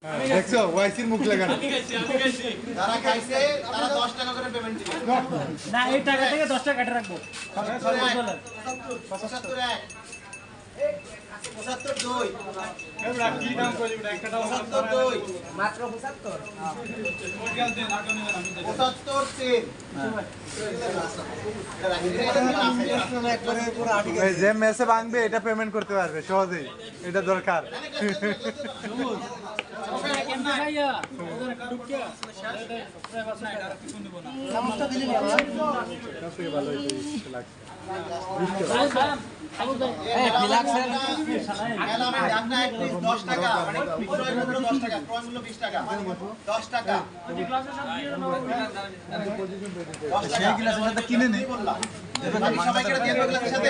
দেখছো ওয়াইসির মুখ লাগানো যারা খাইছে তারা 10 টাকা করে পেমেন্ট দিবে না এই টাকা থেকে 10 টাকা কেটে রাখবো 75 2 আমরা কি দাম করি একটা দাও 2 মাত্র 75 এই যে মেসে ভাঙবে এটা পেমেন্ট করতে পারবে সহজেই এটা দরকার কিনে নেই সবাইকে দিয়ে দেবো সাথে